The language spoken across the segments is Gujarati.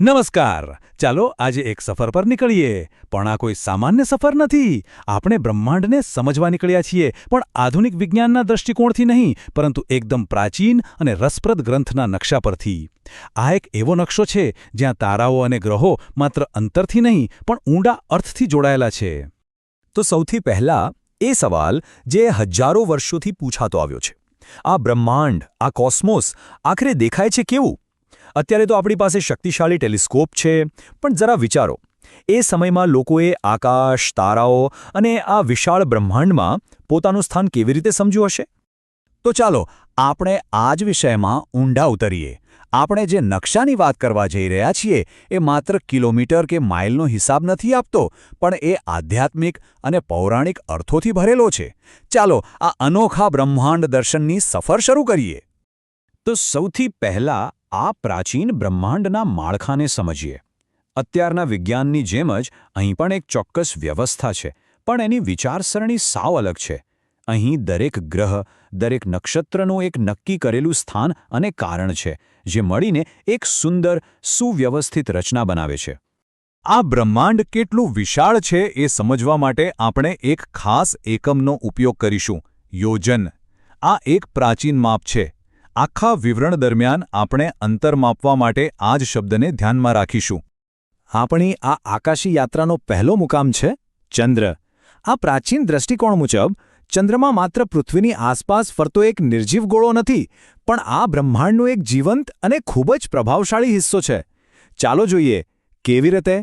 નમસ્કાર. ચાલો આજે એક સફર પર નીકળીએ. પણ આ કોઈ સામાન્ય સફર નથી. આપણે બ્રહ્માંડને સમજવા નીકળ્યા છીએ, પણ આધુનિક વિજ્ઞાનના દૃષ્ટિકોણથી નહીં, પરંતુ એકદમ પ્રાચીન અને રસપ્રદ ગ્રંથના નકશા પરથી. આ એક એવો નકશો છે જ્યાં તારાઓ અને ગ્રહો માત્ર અંતરથી નહીં, પણ ઊંડા અર્થથી જોડાયેલા છે. તો સૌથી પહેલા એ સવાલ જે હજારો વર્ષોથી પૂછાતો આવ્યો છે, આ બ્રહ્માંડ, આ કોસ્મોસ આખરે દેખાય છે કેવું? અત્યારે તો આપણી પાસે શક્તિશાળી ટેલિસ્કોપ છે, પણ જરા વિચારો, એ સમયમાં લોકોએ આકાશ, તારાઓ અને આ વિશાળ બ્રહ્માંડમાં પોતાનું સ્થાન કેવી રીતે સમજ્યું હશે? તો ચાલો આપણે આ જ વિષયમાં ઊંડા ઉતરીએ. આપણે જે નકશાની વાત કરવા જઈ રહ્યા છીએ એ માત્ર કિલોમીટર કે માઇલનો હિસાબ નથી આપતો, પણ એ આધ્યાત્મિક અને પૌરાણિક અર્થોથી ભરેલો છે. ચાલો આ અનોખા બ્રહ્માંડ દર્શનની સફર શરૂ કરીએ. તો સૌથી પહેલા આ પ્રાચીન બ્રહ્માંડના માળખાને સમજીએ. અત્યારના વિજ્ઞાનની જેમ જ અહીં પણ એક ચોક્કસ વ્યવસ્થા છે, પણ એની વિચારસરણી સાવ અલગ છે. અહીં દરેક ગ્રહ, દરેક નક્ષત્રનું એક નક્કી કરેલું સ્થાન અને કારણ છે, જે મળીને એક સુંદર, સુવ્યવસ્થિત રચના બનાવે છે. આ બ્રહ્માંડ કેટલું વિશાળ છે એ સમજવા માટે આપણે એક ખાસ એકમનો ઉપયોગ કરીશું: યોજન. આ એક પ્રાચીન માપ છે. આખા વિવરણ દરમિયાન આપણે અંતર માપવા માટે આ જ શબ્દને ધ્યાનમાં રાખીશું. આપણી આ આકાશી યાત્રાનો પહેલો મુકામ છે ચંદ્ર. આ પ્રાચીન દ્રષ્ટિકોણ મુજબ ચંદ્રમાં માત્ર પૃથ્વીની આસપાસ ફરતો એક નિર્જીવ ગોળો નથી, પણ આ બ્રહ્માંડનો એક જીવંત અને ખૂબ જ પ્રભાવશાળી હિસ્સો છે. ચાલો જોઈએ, કેવી રીતે?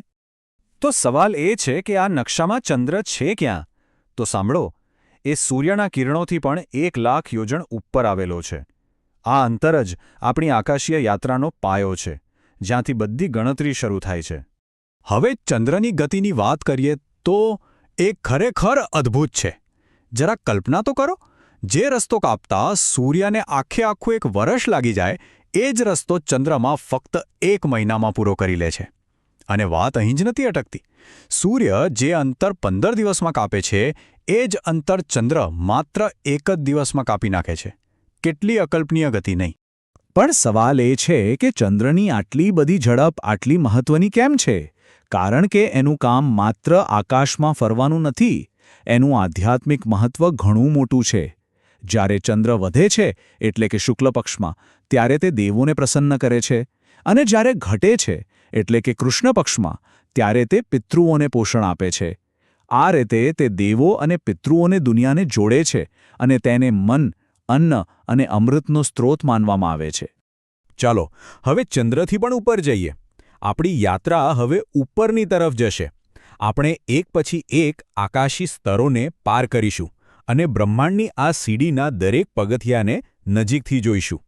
તો સવાલ એ છે કે આ નકશામાં ચંદ્ર છે ક્યાં? તો સાંભળો, એ સૂર્યના કિરણોથી પણ 1,00,000 યોજન ઉપર આવેલો છે. આ અંતર જ આપણી આકાશીય યાત્રાનો પાયો છે, જ્યાંથી બધી ગણતરી શરૂ થાય છે. હવે ચંદ્રની ગતિની વાત કરીએ તો એ ખરેખર અદ્ભુત છે. જરા કલ્પના તો કરો, જે રસ્તો કાપતા સૂર્યને આખું એક વર્ષ લાગી જાય, એ જ રસ્તો ચંદ્રમાં ફક્ત 1 મહિનામાં પૂરો કરી લે છે. અને વાત અહીં જ નથી અટકતી. સૂર્ય જે અંતર 15 દિવસમાં કાપે છે, એ જ અંતર ચંદ્ર માત્ર 1 જ દિવસમાં કાપી નાખે છે. કેટલી અકલ્પનીય ગતિ નહીં? પણ સવાલ એ છે કે ચંદ્રની આટલી બધી ઝડપ આટલી મહત્વની કેમ છે? કારણ કે એનું કામ માત્ર આકાશમાં ફરવાનું નથી. એનું આધ્યાત્મિક મહત્વ ઘણું મોટું છે. જ્યારે ચંદ્ર વધે છે, એટલે કે શુક્લ પક્ષમાં, ત્યારે તે દેવોને પ્રસન્ન કરે છે, અને જ્યારે ઘટે છે, એટલે કે કૃષ્ણ પક્ષમાં, ત્યારે તે પિતૃઓને પોષણ આપે છે. આ રીતે તે દેવો અને પિતૃઓને દુનિયાને જોડે છે, અને તેને મન, અન્ન અને અમૃતનો સ્ત્રોત માનવામાં આવે છે. ચાલો હવે ચંદ્રથી પણ ઉપર જઈએ. આપણી યાત્રા હવે ઉપરની તરફ જશે. આપણે એક પછી એક આકાશી સ્તરોને પાર કરીશું અને બ્રહ્માંડની આ સીડીના દરેક પગથિયાને નજીકથી જોઈશું.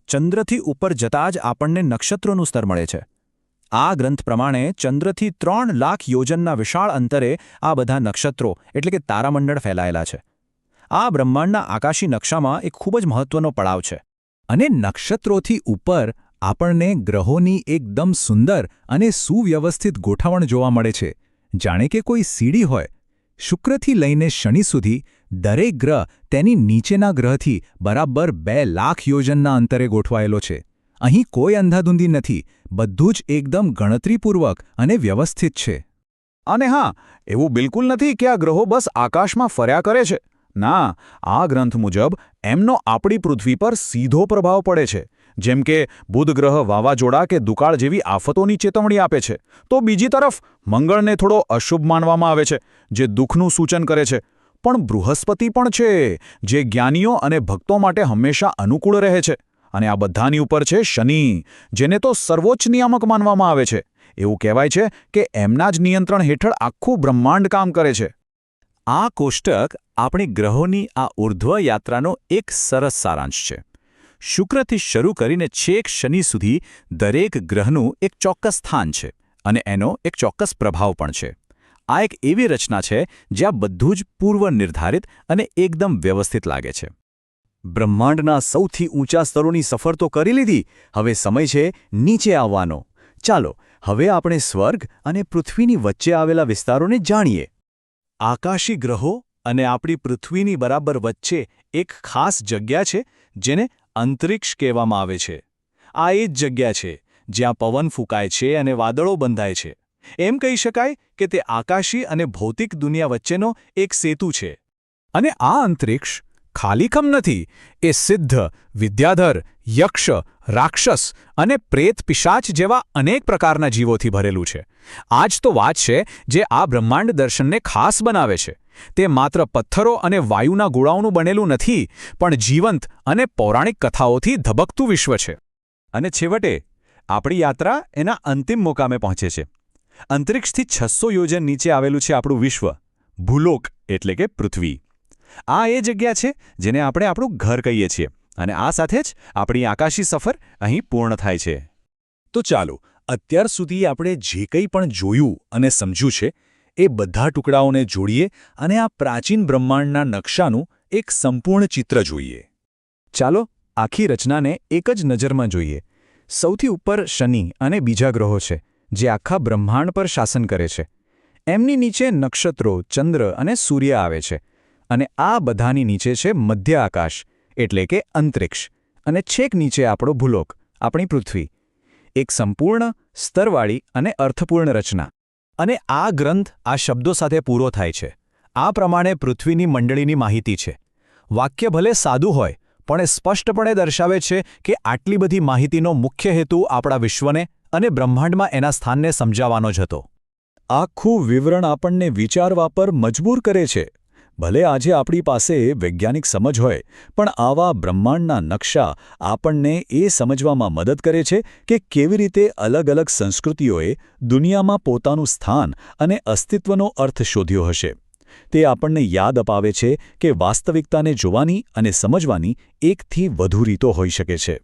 ચંદ્રથી ઉપર જતાં જ આપણને નક્ષત્રોનું સ્તર મળે છે. આ ગ્રંથ પ્રમાણે ચંદ્રથી 3,00,000 યોજનના વિશાળ અંતરે આ બધા નક્ષત્રો એટલે કે તારામંડળ ફેલાયેલા છે. આ બ્રહ્માંડના આકાશી નકશામાં એક ખૂબ જ મહત્વનો પડાવ છે. અને નક્ષત્રોથી ઉપર આપણને ગ્રહોની એકદમ સુંદર અને સુવ્યવસ્થિત ગોઠવણ જોવા મળે છે, જાણે કે કોઈ સીડી હોય. શુક્રથી લઈને શનિ સુધી દરેક ગ્રહ તેની નીચેના ગ્રહથી બરાબર 2,00,000 યોજનના અંતરે ગોઠવાયેલો છે. અહીં કોઈ અંધાધૂંધી નથી. બધું જ એકદમ ગણતરીપૂર્વક અને વ્યવસ્થિત છે. અને હા, એવું બિલકુલ નથી કે આ ગ્રહો બસ આકાશમાં ફર્યા કરે છે. ના, આ ગ્રંથ મુજબ એમનો આપણી પૃથ્વી પર સીધો પ્રભાવ પડે છે. જેમ કે બુધ ગ્રહ વાવાઝોડા કે દુકાળ જેવી આફતોની ચેતવણી આપે છે, તો બીજી તરફ મંગળને થોડો અશુભ માનવામાં આવે છે, જે દુઃખનું સૂચન કરે છે. પણ બૃહસ્પતિ પણ છે, જે જ્ઞાનીઓ અને ભક્તો માટે હંમેશા અનુકૂળ રહે છે. અને આ બધાની ઉપર છે શનિ, જેને તો સર્વોચ્ચ નિયામક માનવામાં આવે છે. એવું કહેવાય છે કે એમના જ નિયંત્રણ હેઠળ આખું બ્રહ્માંડ કામ કરે છે. આ કોષ્ટક આપણી ગ્રહોની આ ઉર્ધ્વ યાત્રાનો એક સરસ સારાંશ છે. શુક્રથી શરૂ કરીને છેક શનિ સુધી દરેક ગ્રહનું એક ચોક્કસ સ્થાન છે, અને એનો એક ચોક્કસ પ્રભાવ પણ છે. આ એક એવી રચના છે જ્યાં બધું જ પૂર્વ નિર્ધારિત અને એકદમ વ્યવસ્થિત લાગે છે. બ્રહ્માંડના સૌથી ઊંચા સ્તરોની સફર તો કરી લીધી. હવે સમય છે નીચે આવવાનો. ચાલો હવે આપણે સ્વર્ગ અને પૃથ્વીની વચ્ચે આવેલા વિસ્તારોને જાણીએ. આકાશી ગ્રહો અને આપણી પૃથ્વીની બરાબર વચ્ચે એક ખાસ જગ્યા છે, જેને અંતરિક્ષ કહેવામાં આવે છે. આ એ જ જગ્યા છે જ્યાં પવન ફૂંકાય છે અને વાદળો બંધાય છે. એમ કહી શકાય કે તે આકાશી અને ભૌતિક દુનિયા વચ્ચેનો એક સેતુ છે. અને આ અંતરિક્ષ ખાલીખમ નથી. એ સિદ્ધ, વિદ્યાધર, યક્ષ, રાક્ષસ અને પ્રેત પિશાચ જેવા અનેક પ્રકારના જીવોથી ભરેલું છે. આ જ તો વાત છે જે આ બ્રહ્માંડ દર્શનને ખાસ બનાવે છે. તે માત્ર પથ્થરો અને વાયુના ગોળાઓનું બનેલું નથી, પણ જીવંત અને પૌરાણિક કથાઓથી ધબકતું વિશ્વ છે. અને છેવટે આપણી યાત્રા એના અંતિમ મુકામે પહોંચે છે. અંતરિક્ષથી 600 યોજન નીચે આવેલું છે આપણું વિશ્વ, ભૂલોક એટલે કે પૃથ્વી. આ એ જગ્યા છે જેને આપણે આપણું ઘર કહીએ છીએ, અને આ સાથે જ આપણી આકાશી સફર અહીં પૂર્ણ થાય છે. તો ચાલો, અત્યાર સુધી આપણે જે કંઈ પણ જોયું અને સમજ્યું છે એ બધા ટુકડાઓને જોડીએ અને આ પ્રાચીન બ્રહ્માંડના નકશાનું એક સંપૂર્ણ ચિત્ર જોઈએ. ચાલો આખી રચનાને એક જ નજરમાં જોઈએ. સૌથી ઉપર શનિ અને બીજા ગ્રહો છે, જે આખા બ્રહ્માંડ પર શાસન કરે છે. એમની નીચે નક્ષત્રો, ચંદ્ર અને સૂર્ય આવે છે. અને આ બધાની નીચે છે મધ્ય આકાશ, એટલે કે અંતરિક્ષ. અને છેક નીચે આપણો ભૂલોક, આપણી પૃથ્વી. એક સંપૂર્ણ, સ્તરવાળી અને અર્થપૂર્ણ રચના. અને આ ગ્રંથ આ શબ્દો સાથે પૂરો થાય છે. આ પ્રમાણે પૃથ્વીની મંડળીની માહિતી છે. વાક્ય ભલે સાદું હોય, પણ એ સ્પષ્ટપણે દર્શાવે છે કે આટલી બધી માહિતીનો મુખ્ય હેતુ આપણા વિશ્વને અને બ્રહ્માંડમાં એના સ્થાનને સમજાવવાનો જ હતો. આખું વિવરણ આપણને વિચારવા પર મજબૂર કરે છે. ભલે આજે આપણી પાસે વૈજ્ઞાનિક સમજ હોય, પણ આવા બ્રહ્માંડના નકશા આપણને એ સમજવામાં મદદ કરે છે કે કેવી રીતે અલગ-અલગ સંસ્કૃતિઓએ દુનિયામાં પોતાનું સ્થાન અને અસ્તિત્વનો અર્થ શોધ્યો હશે. તે આપણને યાદ અપાવે છે કે વાસ્તવિકતાને જોવાની અને સમજવાની એકથી વધુ રીતો હોઈ શકે છે.